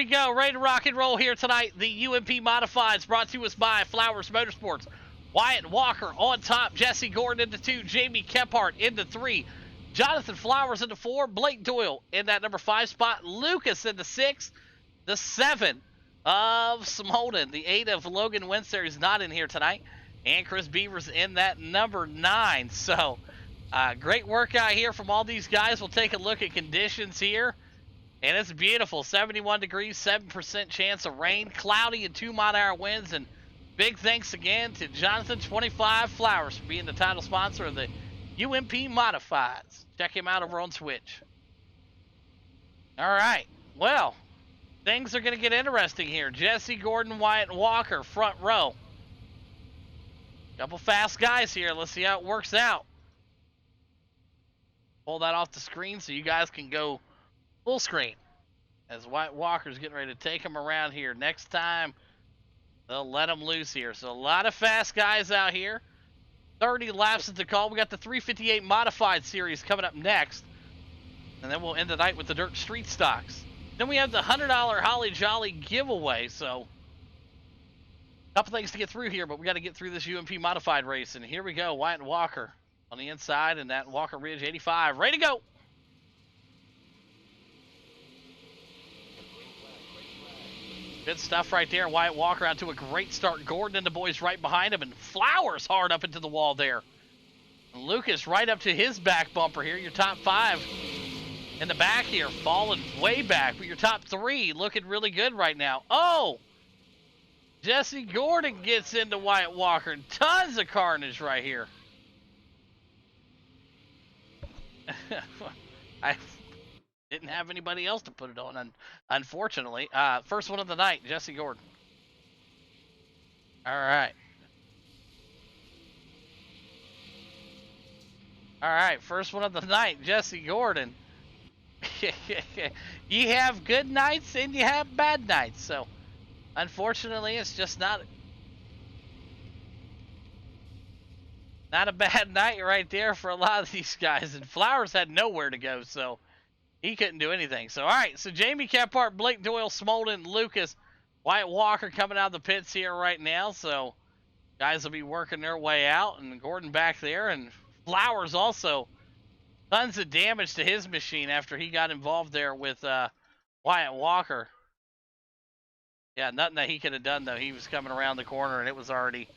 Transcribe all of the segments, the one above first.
we go. Ready to rock and roll here tonight. The UMP Modifieds brought to us by Flowers Motorsports. Wyatt Walker on top. Jesse Gordon into 2. Jamie Kephart into 3. Jonathan Flowers into 4. Blake Doyle in that number 5 spot. Lucas into 6. The 7 of Smolden. The 8 of Logan Winster is not in here tonight. And Chris Beavers in that number 9. So, great workout here from all these guys. We'll take a look at conditions here. And it's beautiful. 71 degrees, 7% chance of rain, cloudy and 2-mile-an-hour winds. And big thanks again to Jonathan 25 Flowers for being the title sponsor of the UMP Modifieds. Check him out over on Twitch. All right. Well, things are going to get interesting here. Jesse Gordon, Wyatt Walker, front row. Couple fast guys here. Let's see how it works out. Pull that off the screen so you guys can go full screen as Wyatt Walker's getting ready to take him around here. Next time, they'll let him loose here. So a lot of fast guys out here. 30 laps at the call. We got the 358 Modified Series coming up next. And then we'll end the night with the Dirt Street Stocks. Then we have the $100 Holly Jolly giveaway. So a couple things to get through here, but we got to get through this UMP Modified race. And here we go. Wyatt Walker on the inside and that Walker Ridge 85. Ready to go. Good stuff right there. Wyatt Walker out to a great start. Gordon and the boys right behind him. And Flowers hard up into the wall there. And Lucas right up to his back bumper here. Your top 5 in the back here. Falling way back. But your top 3 looking really good right now. Oh! Jesse Gordon gets into Wyatt Walker. Tons of carnage right here. I didn't have anybody else to put it on, unfortunately. First one of the night, Jesse Gordon. All right. All right, first one of the night, Jesse Gordon. You have good nights and you have bad nights. So, unfortunately, it's just not a bad night right there for a lot of these guys. And Flowers had nowhere to go, so he couldn't do anything. So, all right. So, Jamie Kephart, Blake Doyle, Smolden, Lucas, Wyatt Walker coming out of the pits here right now. So, guys will be working their way out. And Gordon back there. And Flowers also. Tons of damage to his machine after he got involved there with Wyatt Walker. Yeah, nothing that he could have done, though. He was coming around the corner, and it was already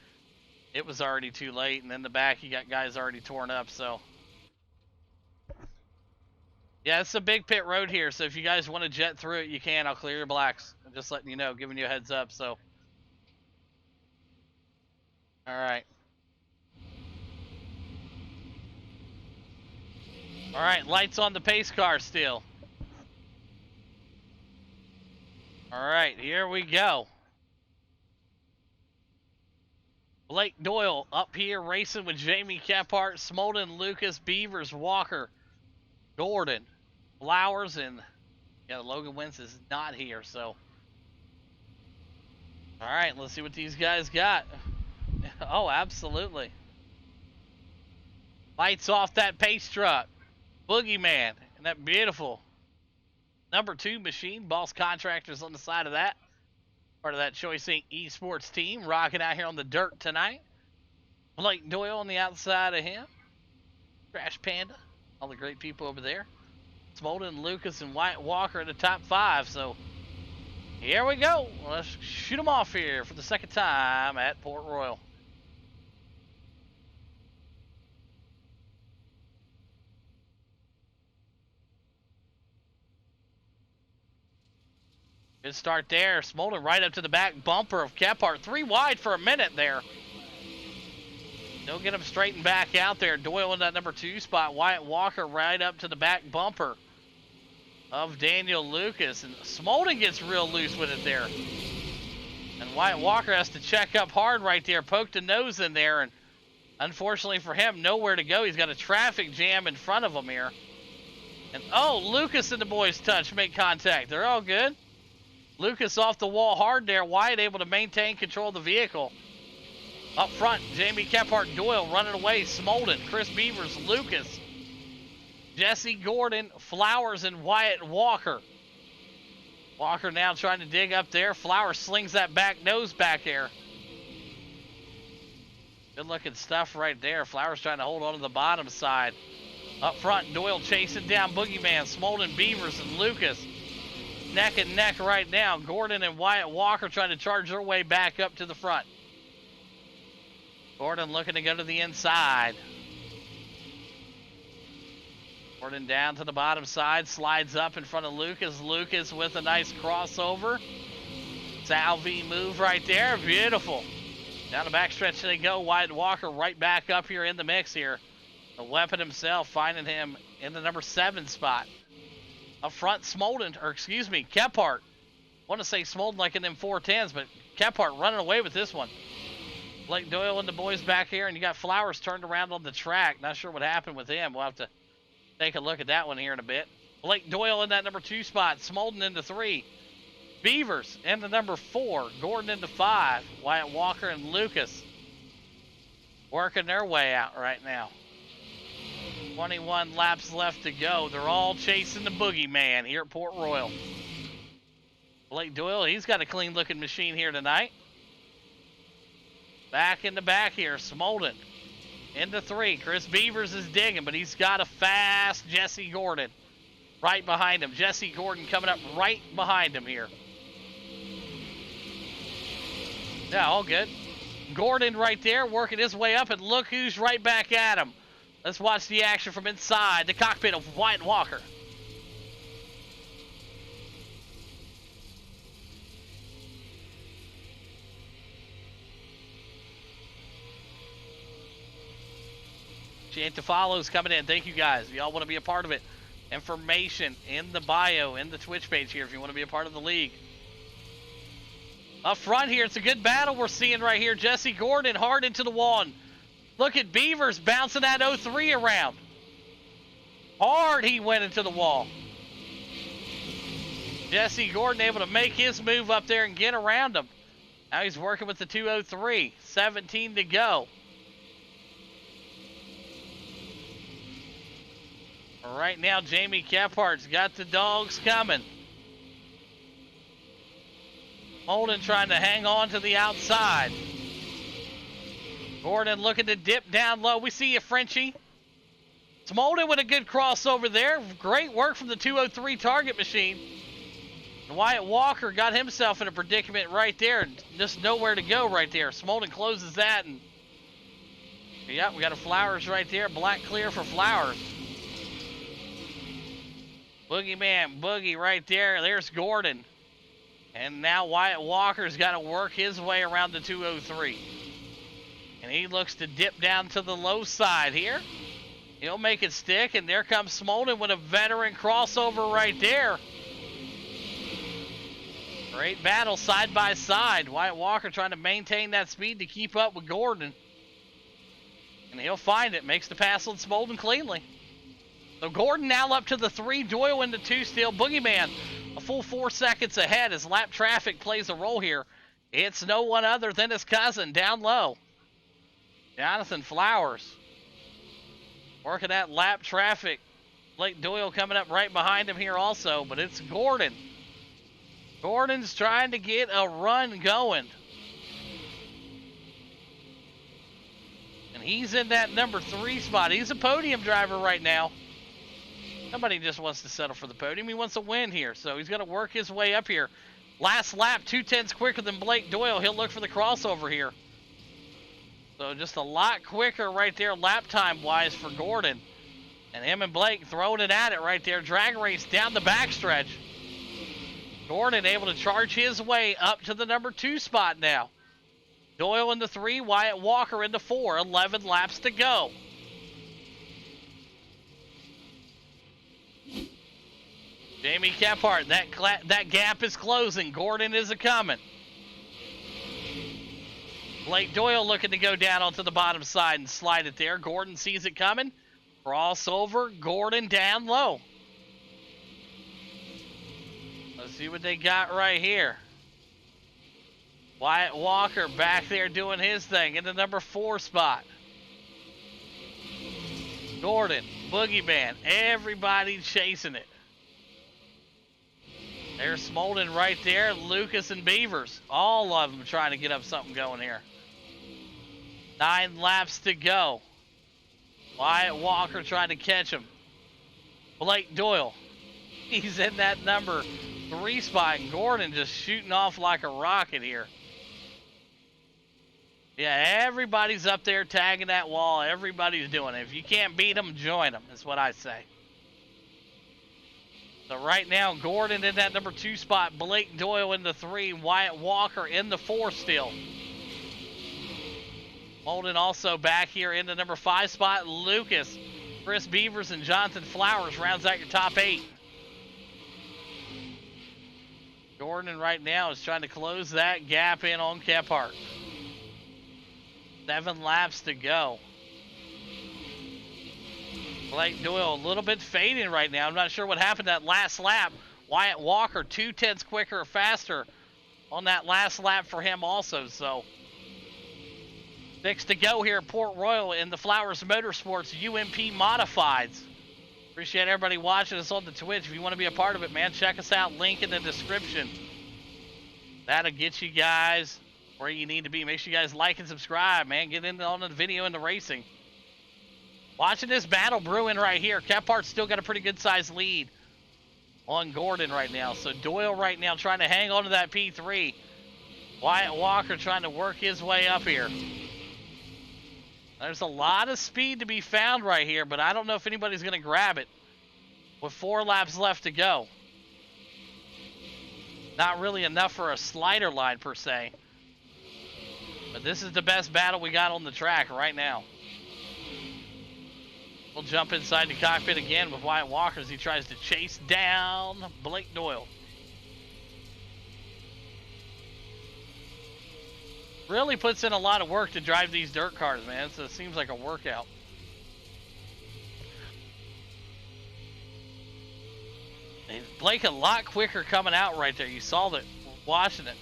too late. And then the back, you got guys already torn up, so. Yeah, it's a big pit road here, so if you guys want to jet through it, you can. I'll clear your blacks. I'm just letting you know, giving you a heads up, so. All right. All right, lights on the pace car still. All right, here we go. Blake Doyle up here racing with Jamie Kephart, Smolden, Lucas, Beavers, Walker, Gordon, Flowers, and yeah, Logan Wentz is not here, so. All right, let's see what these guys got. Oh, absolutely. Lights off that pace truck. Boogeyman and that beautiful number 2 machine. Boss Contractors on the side of that. Part of that Choice Inc. Esports team. Rocking out here on the dirt tonight. Blake Doyle on the outside of him. Crash Panda. All the great people over there. Smolden, Lucas, and Wyatt Walker in the top 5. So, here we go. Let's shoot them off here for the second time at Port Royal. Good start there. Smolden right up to the back bumper of Kephart. 3 wide for a minute there. Don't get him straightened back out there. Doyle in that number 2 spot. Wyatt Walker right up to the back bumper of Daniel Lucas. And Smolden gets real loose with it there. And Wyatt Walker has to check up hard right there. Poked a nose in there. And unfortunately for him, nowhere to go. He's got a traffic jam in front of him here. And oh, Lucas and the boys touch, make contact. They're all good. Lucas off the wall hard there. Wyatt able to maintain control of the vehicle. Up front, Jamie Kephart, Doyle running away. Smolden, Chris Beavers, Lucas, Jesse Gordon, Flowers, and Wyatt Walker. Walker now trying to dig up there. Flowers slings that back nose back there. Good looking stuff right there. Flowers trying to hold on to the bottom side. Up front, Doyle chasing down Boogeyman, Smolden, Beavers, and Lucas. Neck and neck right now. Gordon and Wyatt Walker trying to charge their way back up to the front. Gordon looking to go to the inside. Gordon down to the bottom side, slides up in front of Lucas. Lucas with a nice crossover. Salvi move right there, beautiful. Down the backstretch they go. Wyatt Walker right back up here in the mix here. The weapon himself finding him in the number 7 spot. Up front, Smolden, or excuse me, Kephart. Want to say Smolden like in them 410s, but Kephart running away with this one. Blake Doyle and the boys back here, and you got Flowers turned around on the track. Not sure what happened with him. We'll have to take a look at that one here in a bit. Blake Doyle in that number 2 spot. Smolden into 3. Beavers into number 4. Gordon into 5. Wyatt Walker and Lucas working their way out right now. 21 laps left to go. They're all chasing the Boogeyman here at Port Royal. Blake Doyle, he's got a clean looking machine here tonight. Back in the back here, Smolden into 3. Chris Beavers is digging, but he's got a fast Jesse Gordon right behind him. Jesse Gordon coming up right behind him here. Yeah, all good. Gordon right there working his way up, and look who's right back at him. Let's watch the action from inside the cockpit of Wyatt Walker. Chant to follows coming in. Thank you guys. If y'all want to be a part of it, information in the bio, in the Twitch page here if you want to be a part of the league. Up front here, it's a good battle we're seeing right here. Jesse Gordon hard into the wall. And look at Beavers bouncing that 03 around. Hard he went into the wall. Jesse Gordon able to make his move up there and get around him. Now he's working with the 203. 17 to go. Right now, Jamie Kephart's got the dogs coming. Holden trying to hang on to the outside. Gordon looking to dip down low. We see you, Frenchie. Smolden with a good crossover there. Great work from the 203 target machine. And Wyatt Walker got himself in a predicament right there. Just nowhere to go right there. Smolden closes that. And yep, we got a Flowers right there. Black clear for Flowers. Boogeyman, Boogie right there. There's Gordon. And now Wyatt Walker's got to work his way around the 203. And he looks to dip down to the low side here. He'll make it stick, and there comes Smolden with a veteran crossover right there. Great battle side by side. Wyatt Walker trying to maintain that speed to keep up with Gordon. And he'll find it. Makes the pass on Smolden cleanly. So Gordon now up to the 3, Doyle into 2 still. Boogeyman a full 4 seconds ahead as lap traffic plays a role here. It's no one other than his cousin down low. Jonathan Flowers. Working that lap traffic. Blake Doyle coming up right behind him here also, but it's Gordon. Gordon's trying to get a run going. And he's in that number 3 spot. He's a podium driver right now. Nobody just wants to settle for the podium. He wants a win here, so he's going to work his way up here. Last lap, 2/10 quicker than Blake Doyle. He'll look for the crossover here. So just a lot quicker right there lap time-wise for Gordon. And him and Blake throwing it at it right there. Drag race down the backstretch. Gordon able to charge his way up to the number 2 spot now. Doyle into 3, Wyatt Walker into 4. 11 laps to go. Jamie Kephart, that gap is closing. Gordon is a-coming. Blake Doyle looking to go down onto the bottom side and slide it there. Gordon sees it coming. Crossover, Gordon down low. Let's see what they got right here. Wyatt Walker back there doing his thing in the number 4 spot. Gordon, Boogeyman, everybody chasing it. There's Smolden right there. Lucas and Beavers. All of them trying to get up something going here. 9 laps to go. Wyatt Walker trying to catch him. Blake Doyle. He's in that number 3 spot. And Gordon just shooting off like a rocket here. Yeah, everybody's up there tagging that wall. Everybody's doing it. If you can't beat them, join them, is what I say. So right now, Gordon in that number 2 spot. Blake Doyle in the 3. Wyatt Walker in the 4 still. Holden also back here in the number 5 spot. Lucas, Chris Beavers, and Jonathan Flowers rounds out your top 8. Gordon right now is trying to close that gap in on Kephart. 7 laps to go. Blake Doyle a little bit fading right now. I'm not sure what happened that last lap. Wyatt Walker 2/10 quicker or faster on that last lap for him also. So 6 to go here at Port Royal in the Flowers Motorsports UMP Modifieds. Appreciate everybody watching us on the Twitch. If you want to be a part of it, man, check us out. Link in the description. That'll get you guys where you need to be. Make sure you guys like and subscribe, man. Get in on the video and the racing. Watching this battle brewing right here. Kephart's still got a pretty good size lead on Gordon right now. So Doyle right now trying to hang on to that P3. Wyatt Walker trying to work his way up here. There's a lot of speed to be found right here, but I don't know if anybody's going to grab it with 4 laps left to go. Not really enough for a slider line per se. But this is the best battle we got on the track right now. We'll jump inside the cockpit again with Wyatt Walker as he tries to chase down Blake Doyle. Really puts in a lot of work to drive these dirt cars, man. So it seems like a workout. And Blake a lot quicker coming out right there. You saw that watching it.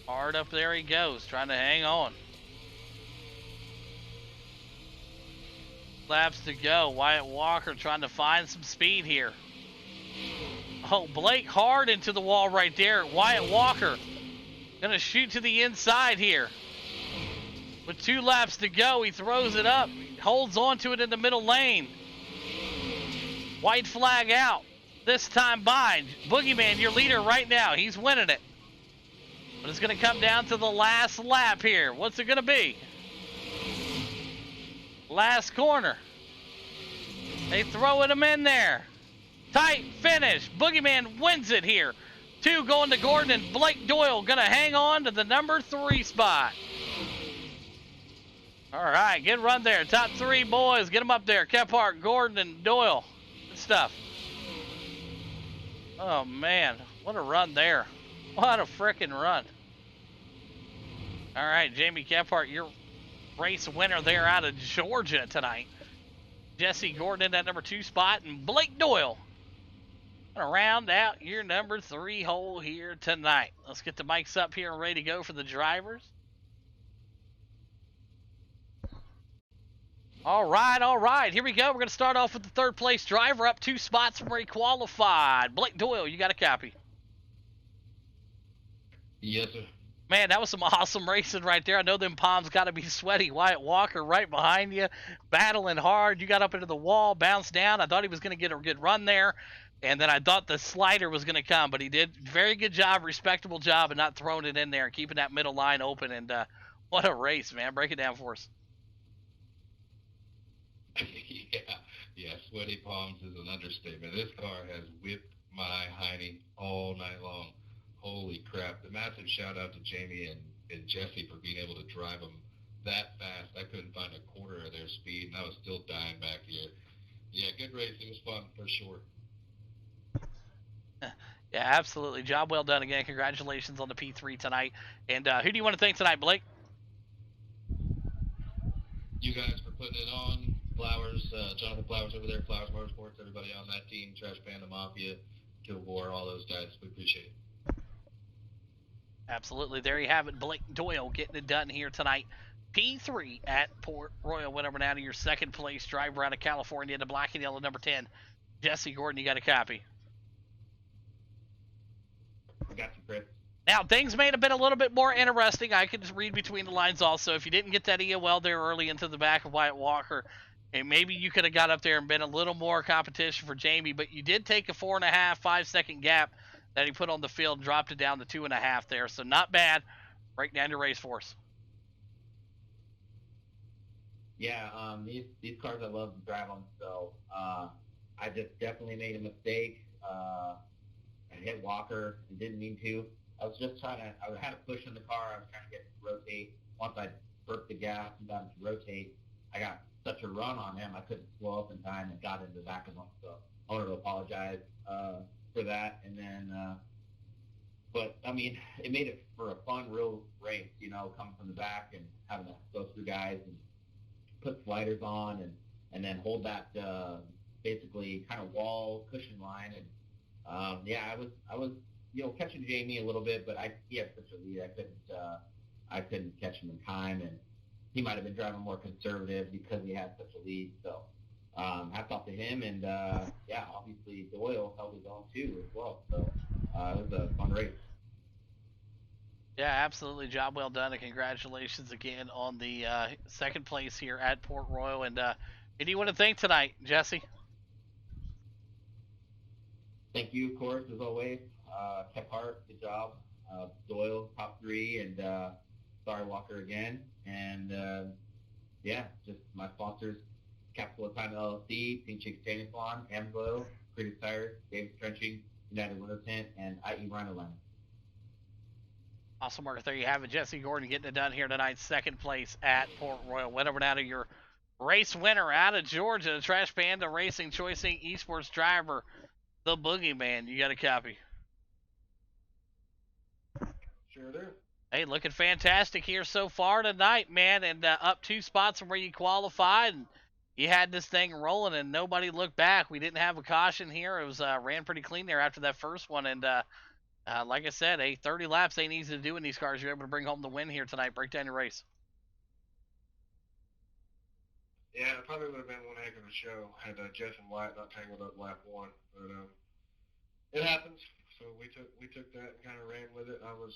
Hard up there he goes, trying to hang on. Laps to go. Wyatt Walker trying to find some speed here. Oh, Blake hard into the wall right there. Wyatt Walker gonna shoot to the inside here. With 2 laps to go, he throws it up. Holds on to it in the middle lane. White flag out. This time by Boogeyman, your leader right now. He's winning it. But it's gonna come down to the last lap here. What's it gonna be? Last corner. They throwing him in there. Tight finish. Boogeyman wins it here. 2 going to Gordon, and Blake Doyle gonna hang on to the number 3 spot. All right, good run there. Top 3 boys, get them up there. Kephart, Gordon, and Doyle. Good stuff. Oh man, what a run there. What a freaking run. All right, Jamie Kephart, your race winner there out of Georgia tonight. Jesse Gordon in that number 2 spot, and Blake Doyle gonna round out your number 3 hole here tonight. Let's get the mics up here and ready to go for the drivers. All right, here we go. We're gonna start off with the 3rd place driver, up 2 spots from where he qualified. Blake Doyle, you got a copy? Yes, sir. Man, that was some awesome racing right there. I know them palms got to be sweaty. Wyatt Walker right behind you, battling hard. You got up into the wall, bounced down. I thought he was going to get a good run there, and then I thought the slider was going to come, but he did. Very good job, respectable job, and not throwing it in there and keeping that middle line open. And what a race, man. Break it down for us. Yeah, sweaty palms is an understatement. This car has whipped my hiney all night long. Holy crap. The massive shout out to Jamie and Jesse for being able to drive them that fast. I couldn't find a quarter of their speed, and I was still dying back here. Yeah, good race. It was fun for sure. Yeah, absolutely. Job well done again. Congratulations on the P3 tonight. And who do you want to thank tonight, Blake? You guys for putting it on. Flowers, Jonathan Flowers over there, Flowers Motorsports, everybody on that team, Trash Panda Mafia, Kilgore, all those guys. We appreciate it. Absolutely. There you have it. Blake Doyle getting it done here tonight. P3 at Port Royal. Went over now to your 2nd place driver out of California, the black and yellow number 10. Jesse Gordon, you got a copy. I got you, Chris. Now, things may have been a little bit more interesting. I could just read between the lines also. If you didn't get that EOL there early into the back of Wyatt Walker, and maybe you could have got up there and been a little more competition for Jamie, but you did take a 4.5, 5-second gap that he put on the field and dropped it down to 2.5 there. So not bad. Break down your race for us. Yeah, these cars I love to drive them, so I just definitely made a mistake. I hit Walker and didn't mean to. I was just trying to, I had a push in the car. I was trying to get it to rotate. Once I burped the gas and got it to rotate, I got such a run on him, I couldn't slow up in time and got into the back of him. So I wanted to apologize for that. And then, but I mean, it made it for a fun, real race, you know, coming from the back and having to go through guys and put sliders on and then hold that basically kind of wall cushion line. And yeah, I was you know, catching Jamie a little bit, but he had such a lead, I couldn't catch him in time, and he might have been driving more conservative because he had such a lead. So hats off to him, and yeah, obviously Doyle held his own too as well. So it was a fun race. Yeah, absolutely. Job well done, and congratulations again on the second place here at Port Royal. And who do you want to thank tonight, Jesse? Thank you, of course, as always. Kephart, good job. Doyle, top 3, and sorry, Walker again. And yeah, just my sponsors, Capital of Time LLC, Pink Chicks Tanning Salon, Amsoil, Creative Tires, Davis Trenching, United Winter Tent, and IE Rhino Line. Awesome work. There you have it. Jesse Gordon getting it done here tonight. Second place at Port Royal. Went over now to your race winner out of Georgia, the Trash Panda Racing Choicing Esports driver, the Boogeyman. You got a copy? Sure do. Hey, looking fantastic here so far tonight, man. And up 2 spots from where you qualified. And you had this thing rolling and nobody looked back. We didn't have a caution here. It was ran pretty clean there after that first one. And like I said, 30 laps ain't easy to do in these cars. You're able to bring home the win here tonight. Break down your race. Yeah, it probably would have been one heck of a show had Jeff and White not tangled up lap 1, but it happens. So we took that and kind of ran with it. I was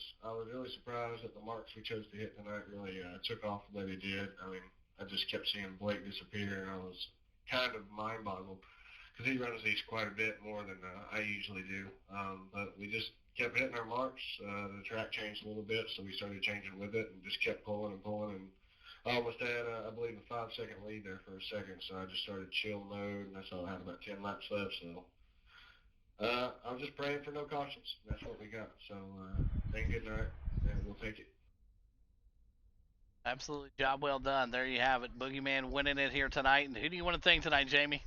really surprised that the marks we chose to hit tonight really took off the way they did. I mean, I just kept seeing Blake disappear, and I was kind of mind-boggled because he runs these quite a bit more than I usually do. But we just kept hitting our marks. The track changed a little bit, so we started changing with it and just kept pulling and pulling. And I almost had, I believe, a 5-second lead there for a second, so I just started chill mode, and I saw I had about 10 laps left. So I was just praying for no cautions. That's what we got. So thank good night, and we'll take it. Absolutely. Job well done. There you have it. Boogeyman winning it here tonight. And who do you want to thank tonight, Jamie?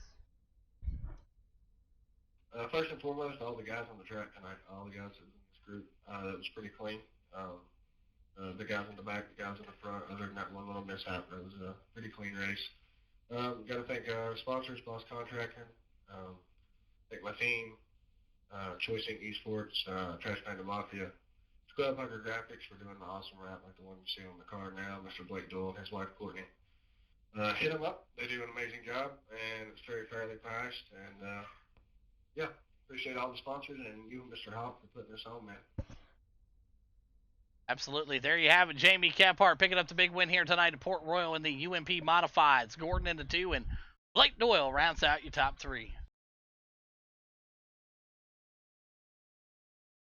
First and foremost, all the guys on the track tonight, all the guys in this group. That was pretty clean. The guys in the back, the guys in the front, other than that one little mishap, it was a pretty clean race. Got to thank our sponsors, Boss Contracting, thank my team, Choicing Esports, Trash Panda Mafia, Club Hunter Graphics for doing the awesome wrap like the one you see on the car now, Mr. Blake Doyle and his wife Courtney. Hit them up. They do an amazing job, and it's very fairly priced. And yeah, appreciate all the sponsors and you, Mr. Hawk, for putting this on, man. Absolutely. There you have it. Jamie Kephart picking up the big win here tonight at Port Royal in the UMP Modifieds. Gordon into 2, and Blake Doyle rounds out your top 3.